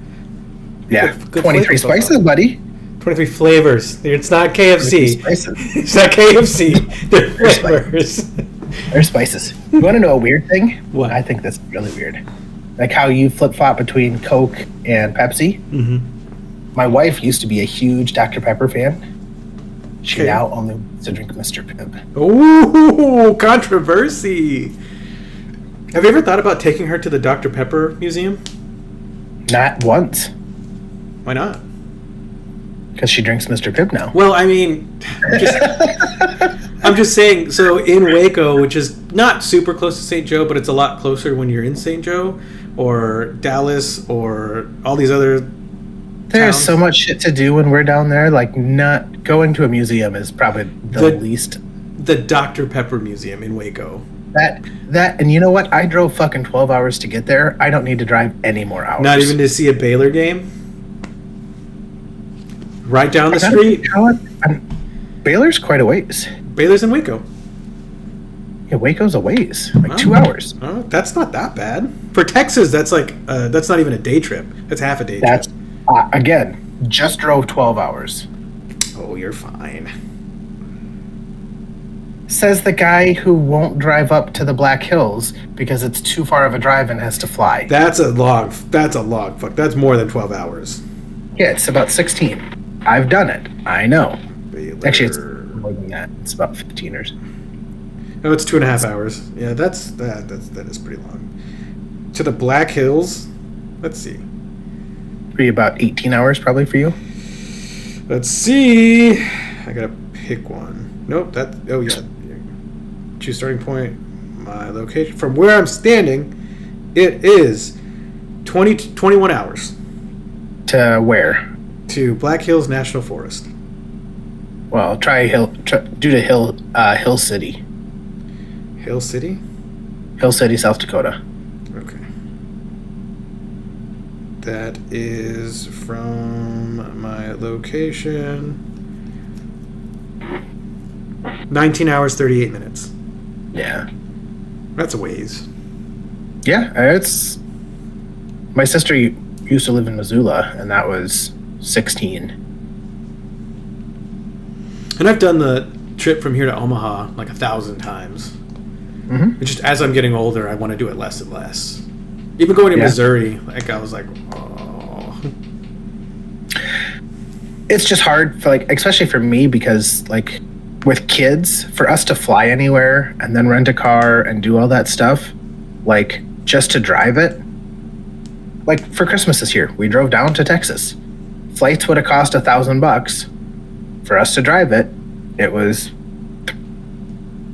Yeah, Good 23 flavor spices, buddy. 23 flavors. It's not KFC. It's not KFC. They're flavors. They're spices. You want to know a weird thing? What? I think that's really weird. Like how you flip-flop between Coke and Pepsi. Mm-hmm. My wife used to be a huge Dr. Pepper fan. She Okay. now only wants to drink Mr. Pibb. Ooh, controversy. Have you ever thought about taking her to the Dr. Pepper Museum? Not once, Why not? because she drinks Mr. Pibb now. Well, I mean, I'm just saying, so in Waco, which is not super close to St. Joe, but it's a lot closer when you're in St. Joe or Dallas or all these other There's towns. so much shit to do when we're down there. Like, not going to a museum is probably the least. The Dr. Pepper Museum in Waco. That, and you know what? I drove fucking 12 hours to get there. I don't need to drive any more hours. Not even to see a Baylor game? Right down the street? Baylor's quite a ways. Baylor's in Waco. Yeah, Waco's a ways. Like Oh. 2 hours. Oh, that's not that bad. For Texas, that's like that's not even a day trip. That's half a day That's, trip. again, just drove 12 hours. Oh, you're fine. Says the guy who won't drive up to the Black Hills because it's too far of a drive and has to fly. That's a log. Fuck. That's more than 12 hours. Yeah, it's about 16. I've done it. I know. Baylor. Actually, it's more than that. It's about 15 or so. No, it's 2.5 hours. Yeah, that is pretty long. To the Black Hills. Let's see. Be about 18 hours probably for you. Let's see. I gotta pick one. Nope. Oh yeah. Choose starting point. My location. From where I'm standing, it is 20 to 21 hours To where? to Black Hills National Forest. Well, do to Hill City. Hill City. Hill City, South Dakota. Okay. That is from my location. 19 hours, 38 minutes. Yeah. That's a ways. Yeah, it's... My sister used to live in Missoula, and that was 16. And I've done the trip from here to Omaha like 1,000 times. Mm-hmm. It's just as I'm getting older, I want to do it less and less. Even going to Missouri, like I was like, oh. It's just hard for especially for me because with kids, for us to fly anywhere and then rent a car and do all that stuff, just to drive it. For Christmas this year, we drove down to Texas. Flights would have cost $1,000. For us to drive it, it was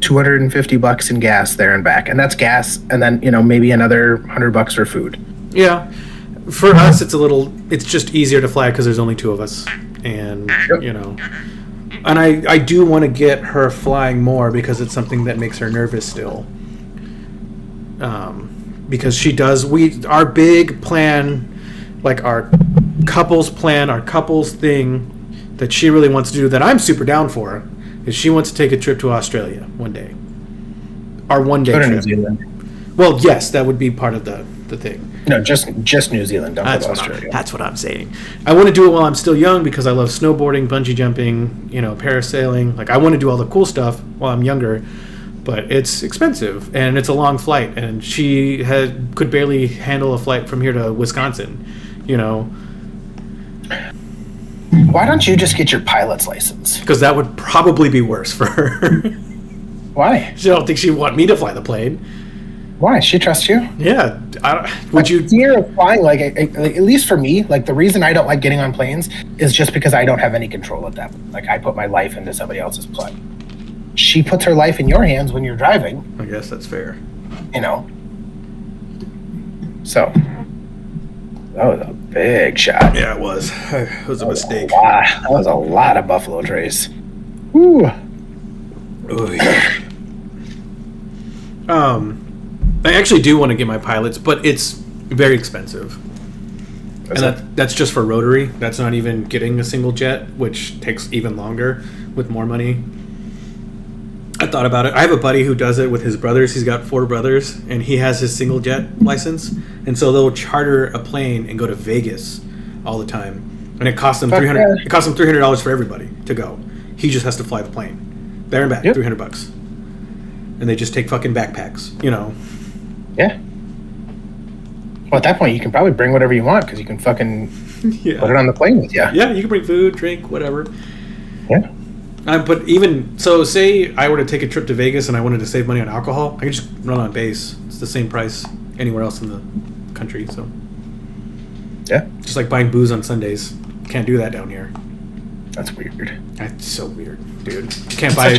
$250 in gas there and back, and that's gas, and then maybe another $100 for food. Yeah, for us it's just easier to fly because there's only two of us, and and I do want to get her flying more because it's something that makes her nervous still. Because she does, our big plan, like our couples plan, our couples thing that she really wants to do, that I'm super down for, is she wants to take a trip to Australia one day. Our one-day trip. New Zealand. Well, yes, that would be part of the thing. No, just New Zealand. Don't go to Australia. That's what I'm saying. I want to do it while I'm still young because I love snowboarding, bungee jumping, parasailing. Like, I want to do all the cool stuff while I'm younger, but it's expensive and it's a long flight. And she could barely handle a flight from here to Wisconsin. Why don't you just get your pilot's license? Because that would probably be worse for her. Why? She don't think she'd want me to fly the plane. Why? She trusts you? Yeah. Would you? Fear of flying, like, at least for me, like, the reason I don't like getting on planes is just because I don't have any control of that. Like, I put my life into somebody else's plane. She puts her life in your hands when you're driving. I guess that's fair. So, that was a big shot. Yeah, it was. It was a mistake. That was a lot of Buffalo Trace. Woo. Oh, yeah. I actually do want to get my pilots, but it's very expensive. And that's just for rotary. That's not even getting a single jet, which takes even longer with more money. I thought about it. I have a buddy who does it with his brothers. He's got 4 brothers, and he has his single jet license. And so they'll charter a plane and go to Vegas all the time. And it costs them $300. It costs them $300 for everybody to go. He just has to fly the plane there and back. Yep. $300. And they just take fucking backpacks. Yeah. Well, at that point, you can probably bring whatever you want because you can fucking put it on the plane with you. Yeah, you can bring food, drink, whatever. Yeah. But even so, say I were to take a trip to Vegas and I wanted to save money on alcohol, I could just run on base. It's the same price anywhere else in the country. So yeah, just like buying booze on Sundays, can't do that down here. That's weird. That's so weird, dude. You can't buy.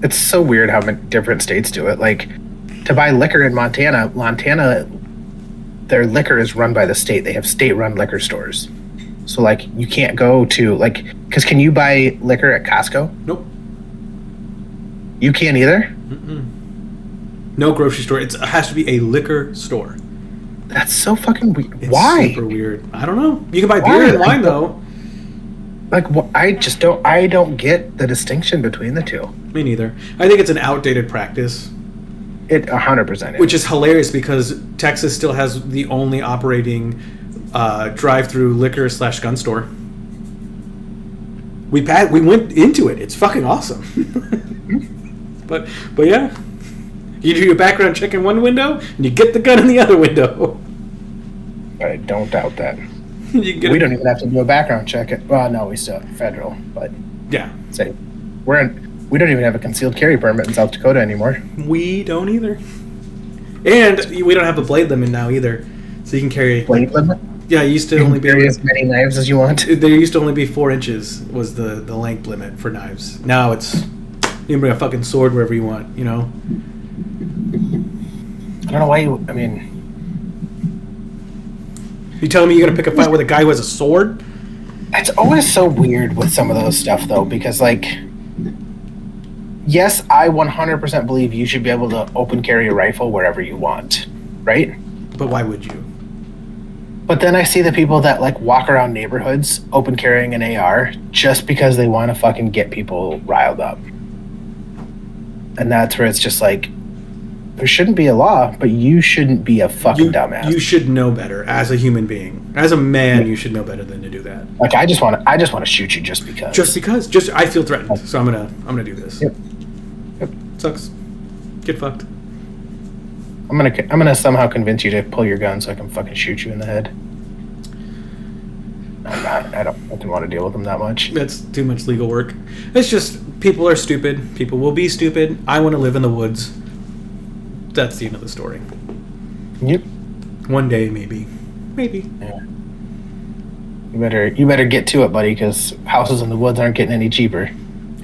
It's so weird how many different states do it. Like, to buy liquor in Montana, their liquor is run by the state. They have state-run liquor stores. So, like, you can't go to, like, because can you buy liquor at Costco? Nope. You can't either? Mm-mm. No grocery store. It has to be a liquor store. That's so fucking weird. It's Why? Super weird. I don't know. You can buy beer and wine, though. Like, I don't get the distinction between the two. Me neither. I think it's an outdated practice. It 100% is. Which is hilarious because Texas still has the only operating drive-through liquor / gun store. We went into it. It's fucking awesome. but yeah, you do your background check in one window and you get the gun in the other window. I don't doubt that. We don't even have to do a background check. Well, no, we still have federal, but yeah. Say we don't even have a concealed carry permit in South Dakota anymore. We don't either. And we don't have a blade limit now either. So you can carry... Blade limit? Yeah, it used to only be... carry as many knives as you want? There used to only be 4 inches was the length limit for knives. Now it's... You can bring a fucking sword wherever you want, I don't know why you... I mean... You telling me you're going to pick a fight with a guy who has a sword? It's always so weird with some of those stuff, though, because, like... Yes, I 100% believe you should be able to open carry a rifle wherever you want, right? But why would you? But then I see the people that, like, walk around neighborhoods open carrying an AR just because they want to fucking get people riled up. And that's where it's just like, there shouldn't be a law, but you shouldn't be a fucking dumbass. You should know better as a human being. As a man, you should know better than to do that. Like, I just want to shoot you just because. Just because. I feel threatened, so I'm gonna do this. Yep. Sucks. Get fucked. I'm gonna somehow convince you to pull your gun so I can fucking shoot you in the head. I don't want to deal with them that much. That's too much legal work. It's just, people are stupid. People will be stupid. I want to live in the woods. That's the end of the story. Yep. One day, maybe. Yeah. You better get to it, buddy, because houses in the woods aren't getting any cheaper.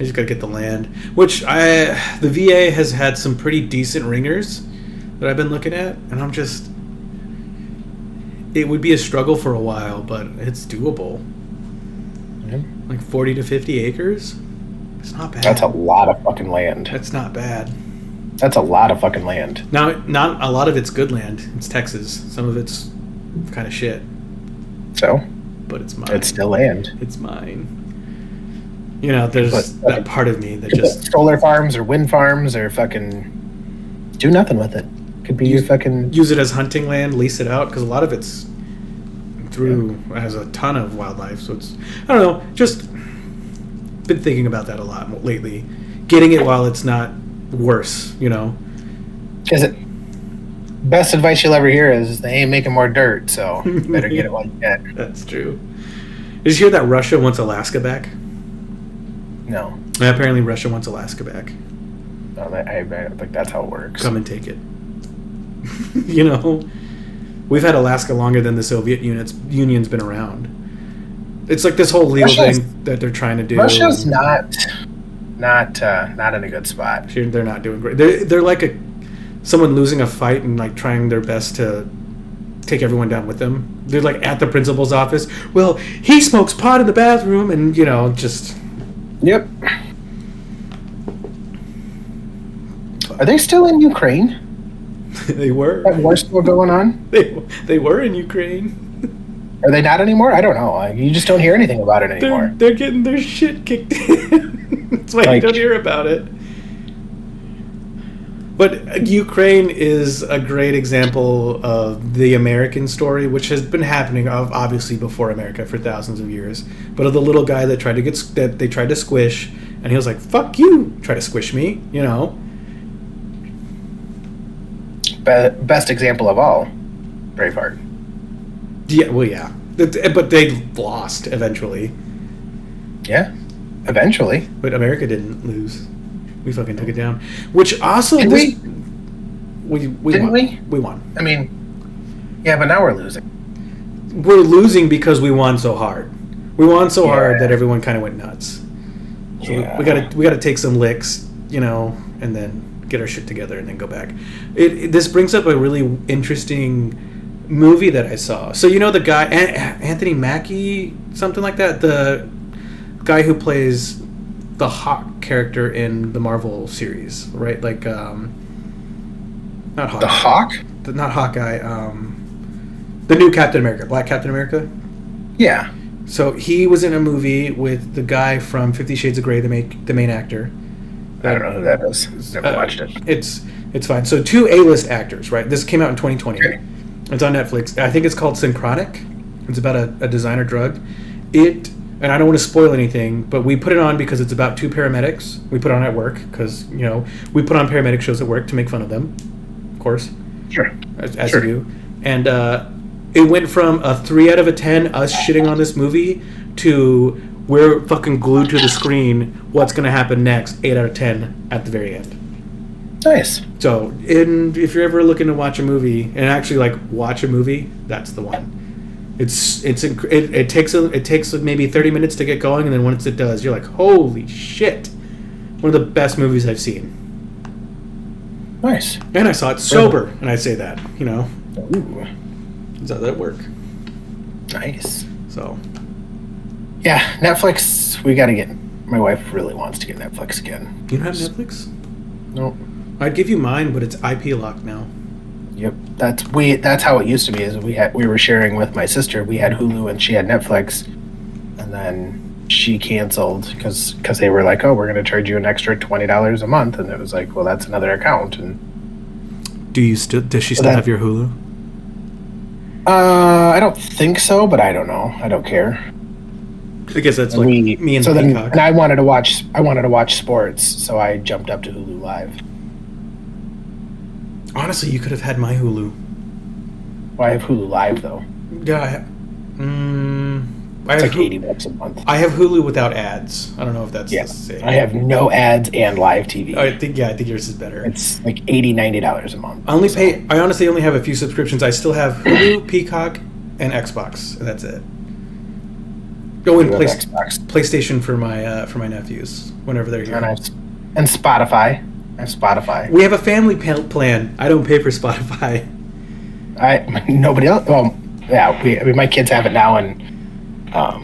just gotta get the land. Which the VA has had some pretty decent ringers that I've been looking at, and I'm just. It would be a struggle for a while, but it's doable. Like 40 to 50 acres. It's not bad. That's a lot of fucking land. That's not bad. That's a lot of fucking land. Now, not a lot of it's good land. It's Texas. Some of it's kind of shit. So? But it's mine. It's still land. It's mine. You know, there's that part of me that just... Solar farms or wind farms or fucking... Do nothing with it. Could be your fucking... Use it as hunting land, lease it out, because a lot of it's has a ton of wildlife, so it's... I don't know, just been thinking about that a lot lately. Getting it while it's not worse, you know? Is it... Best advice you'll ever hear is they ain't making more dirt, so better get it while you can. That's true. Did you hear that Russia wants Alaska back? No. Yeah, apparently Russia wants Alaska back. No, I don't think that's how it works. Come and take it. You know? We've had Alaska longer than the Soviet Union's been around. It's like this whole legal thing that they're trying to do. Russia's not in a good spot. They're not doing great. They're like someone losing a fight and like trying their best to take everyone down with them. They're like at the principal's office. Well, he smokes pot in the bathroom, and you know, just. Yep. Are they still in Ukraine? They were. That war still going on? They were in Ukraine. Are they not anymore? I don't know. You just don't hear anything about it anymore. They're getting their shit kicked in. That's why you don't hear about it. But Ukraine is a great example of the American story, which has been happening obviously before America for thousands of years. But of the little guy that they tried to squish, and he was like, "Fuck you, try to squish me," you know. Best example of all, Braveheart. Yeah, well, yeah, but they lost eventually. Yeah, eventually. But America didn't lose. We fucking took it down. Which also Did we didn't won. We won. I mean, yeah, but now we're losing. We're losing because we won so hard. We won so hard that everyone kind of went nuts. So we gotta take some licks, you know, and then get our shit together and then go back. This brings up a really interesting movie that I saw. So you know the guy Anthony Mackie, something like that, the guy who plays the Hawk character in the Marvel series, right? Like not Hawk. The Hawk? Not Hawkeye. The new Captain America, Black Captain America. Yeah. So he was in a movie with the guy from 50 Shades of Grey, the main actor. I don't know who that is. Never watched it. It's fine. So 2 A-list actors, right? This came out in 2020. Okay. It's on Netflix. I think it's called Synchronic. It's about a designer drug. And I don't want to spoil anything, but we put it on because it's about 2 paramedics. We put it on at work because, you know, we put on paramedic shows at work to make fun of them, of course. Sure. As you do. And it went from a 3 out of 10, us shitting on this movie, to we're fucking glued to the screen. What's going to happen next? 8 out of 10 at the very end. Nice. So, if you're ever looking to watch a movie and actually like watch a movie, that's the one. It takes maybe 30 minutes to get going, and then once it does, you're like, holy shit! One of the best movies I've seen. Nice. And I saw it sober, and I say that, you know. Ooh. Does that work? Nice. So. Yeah, Netflix. We got to get. My wife really wants to get Netflix again. You don't have Netflix? Nope. I'd give you mine, but it's IP locked now. Yep, that's how it used to be. Is we were sharing with my sister. We had Hulu and she had Netflix, and then she canceled because they were like, "Oh, we're going to charge you an extra $20 a month," and it was like, "Well, that's another account." And does she still have your Hulu? I don't think so, but I don't know. I don't care. I guess that's like me and Peacock. And I wanted to watch sports, so I jumped up to Hulu Live. Honestly, you could have had my Hulu. Well, I have Hulu Live though. Yeah, it's like $80 a month. I have Hulu without ads. I don't know if that's the same. I have no ads and live TV. I think yours is better. It's like $80-$90 a month. I honestly only have a few subscriptions. I still have Hulu, Peacock, and Xbox, and that's it. Oh, and Xbox. PlayStation for my nephews whenever they're here. And Spotify. I have Spotify. We have a family plan. I don't pay for Spotify. Nobody else. Well, yeah, my kids have it now, and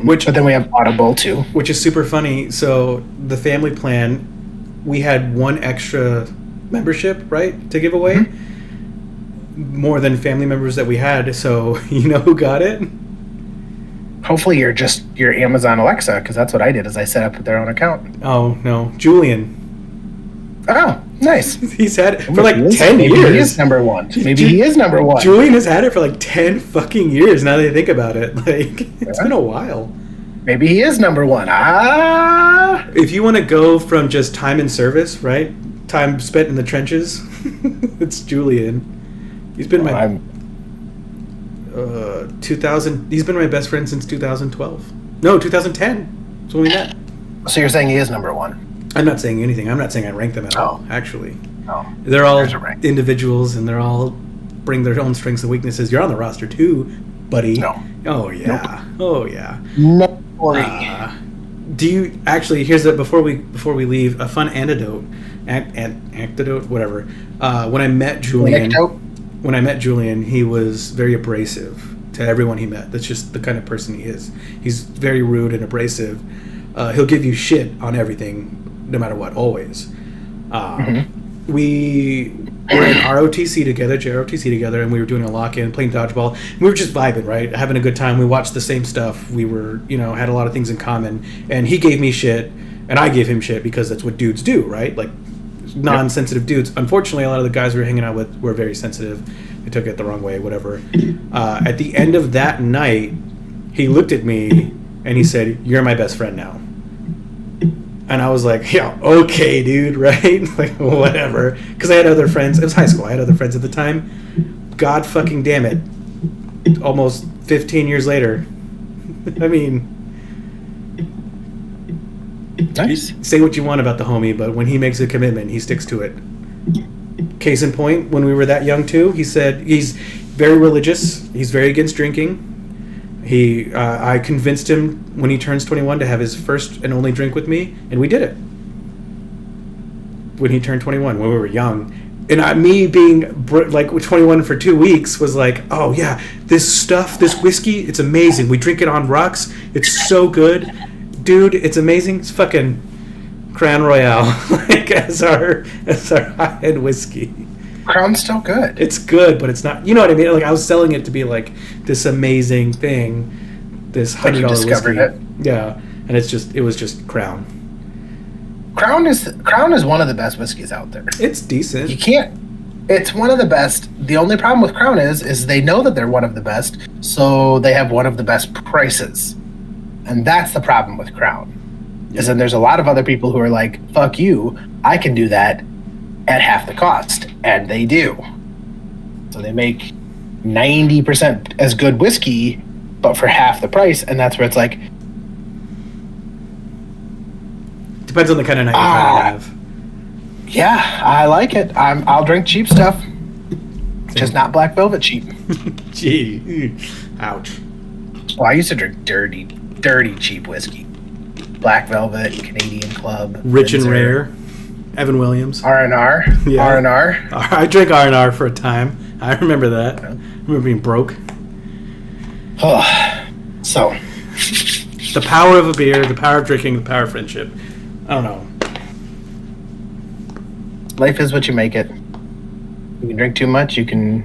but then we have Audible too, which is super funny. So the family plan, we had one extra membership, right, to give away, more than family members that we had. So you know who got it? Hopefully, your Amazon Alexa, because that's what I did. Is I set up their own account. Oh no, Julian. Oh, nice. He's had it for like 10 years. Maybe he is number one. Julian has had it for like 10 fucking years now that I think about it. Like, it's been a while. Maybe he is number one. If you want to go from just time in service, right? Time spent in the trenches, it's Julian. He's been 2000. He's been my best friend since 2012. No, 2010. That's when we met. So you're saying he is number one? I'm not saying anything. I'm not saying I rank them at all, actually. Oh. They're all individuals, and they're all bring their own strengths and weaknesses. You're on the roster, too, buddy. No. Oh, yeah. Nope. Oh, yeah. No. Do you... Actually, here's before we leave, a fun anecdote. Anecdote? Whatever. When I met Julian, he was very abrasive to everyone he met. That's just the kind of person he is. He's very rude and abrasive. He'll give you shit on everything, no matter what, always. We were in ROTC together, JROTC together, and we were doing a lock-in, playing dodgeball. We were just vibing, right? Having a good time. We watched the same stuff. We were, had a lot of things in common. And he gave me shit, and I gave him shit because that's what dudes do, right? Like, non-sensitive dudes. Unfortunately, a lot of the guys we were hanging out with were very sensitive. They took it the wrong way, whatever. At the end of that night, he looked at me, and he said, "You're my best friend now." And I was like, yeah, okay, dude, right? Like, whatever. Because I had other friends. It was high school. I had other friends at the time. God fucking damn it. Almost 15 years later. I mean... Nice. Say what you want about the homie, but when he makes a commitment, he sticks to it. Case in point, when we were that young, too, he said he's very religious. He's very against drinking. I convinced him when he turns 21 to have his first and only drink with me, and we did it. When he turned 21, when we were young. And me being like 21 for 2 weeks was like, oh yeah, this whiskey, it's amazing. We drink it on rocks. It's so good. Dude, it's amazing. It's fucking Crown Royale, like as our high-end whiskey. Crown's still good. It's good, but it's not. You know what I mean? Like I was selling it to be like this amazing thing, this $100 discovered whiskey. It. Yeah, and it was just Crown. Crown is one of the best whiskeys out there. It's decent. You can't. It's one of the best. The only problem with Crown is they know that they're one of the best, so they have one of the best prices, and that's the problem with Crown. Yeah. Is then there's a lot of other people who are like, "Fuck you! I can do that at half the cost," and they do. So they make 90% as good whiskey, but for half the price, and that's where it's like. Depends on the kind of night you're trying to have. Yeah, I like it. I'll drink cheap stuff, just not Black Velvet cheap. Gee, ouch. Well, I used to drink dirty cheap whiskey. Black Velvet, Canadian Club, Rich and Rare, Evan Williams, R&R, yeah. R&R. I drank R&R for a time. I remember that. I remember being broke. Oh, so the power of a beer, the power of drinking, the power of friendship. I don't know. Life is what you make it. You can drink too much, you can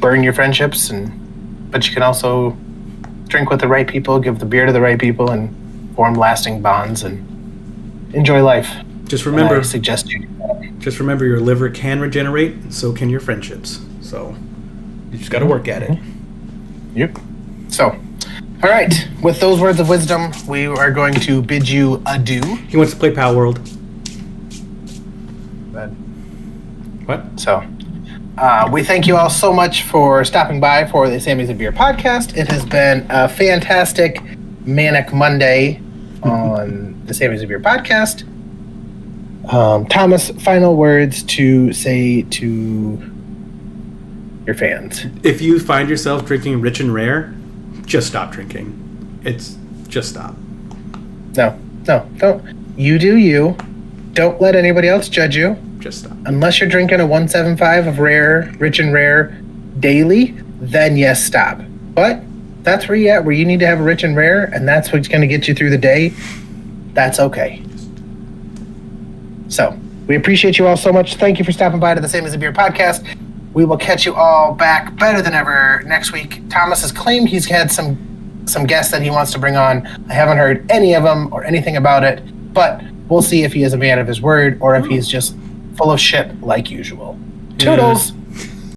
burn your friendships, but you can also drink with the right people, give the beer to the right people, and form lasting bonds and enjoy life. Just remember, I suggest you do that. Just remember, your liver can regenerate, and so can your friendships. So you just got to work at it. Yep. So. All right. With those words of wisdom, we are going to bid you adieu. He wants to play Pal World. What? So, we thank you all so much for stopping by for the Sammy's and Beer podcast. It has been a fantastic manic Monday on the Sammy's and Beer podcast. Thomas, final words to say to your fans. If you find yourself drinking Rich and Rare, just stop drinking. It's just stop. No, don't. You do you. Don't let anybody else judge you. Just stop. Unless you're drinking a 175 of rare, rich and rare daily, then yes, stop. But that's where you're at, where you need to have a rich and rare, and that's what's going to get you through the day. That's okay. So, we appreciate you all so much. Thank you for stopping by to the Same as a Beer podcast. We will catch you all back better than ever next week. Thomas has claimed he's had some guests that he wants to bring on. I haven't heard any of them or anything about it, but we'll see if he is a man of his word or if he's just full of shit like usual. Toodles!